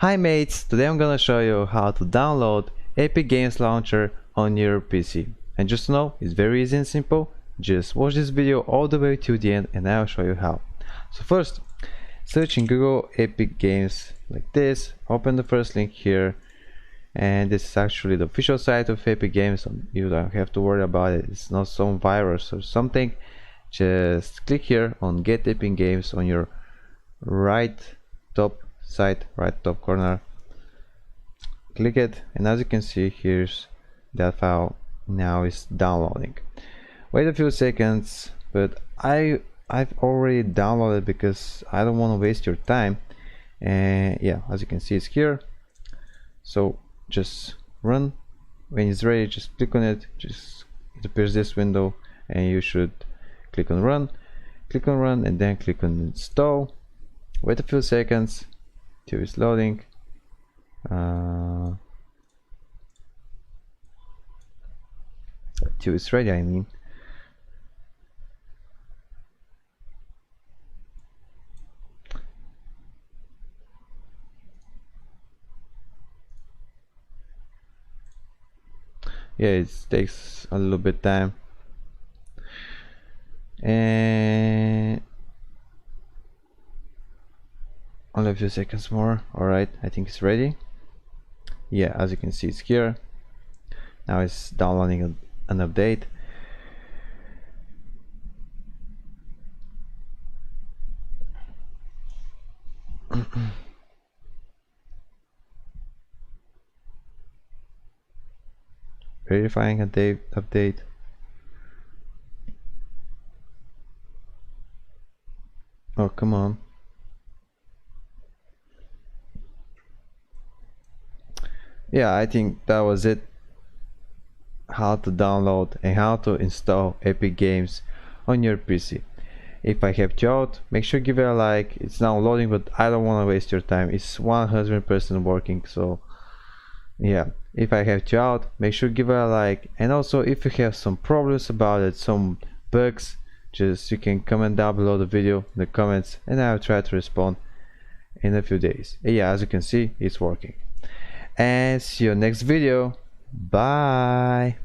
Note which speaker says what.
Speaker 1: Hi mates, today I'm gonna show you how to download Epic Games Launcher on your PC. And just to know, it's very easy and simple. Just watch this video all the way to the end and I'll show you how. So first, search in Google Epic Games like this, open the first link here, and this is actually the official site of Epic Games. You don't have to worry about it, it's not some virus or something. Just click here on Get Epic Games on your right top side, right top corner. Click it, and as you can see, here's that file. Now it's downloading. Wait a few seconds, but I've already downloaded because I don't want to waste your time. And yeah, as you can see, it's here. So just run. When it's ready, just click on it. Just it appears this window, and you should click on run. Click on run, and then click on install. Wait a few seconds till it's loading. Till it's ready, I mean. Yeah, it takes a little bit time. And only a few seconds more. Alright, I think it's ready. Yeah, as you can see, it's here. Now it's downloading an update. Verifying update. Oh, come on. Yeah, I think that was it. How to download and how to install Epic Games on your PC. If I helped you out, make sure to give it a like. It's now loading, but I don't want to waste your time. It's 100% working, so yeah. If I helped you out, make sure to give it a like. And also, if you have some problems about it, some bugs, just you can comment down below the video in the comments, and I'll try to respond in a few days. And yeah, as you can see, it's working. And see you next video. Bye.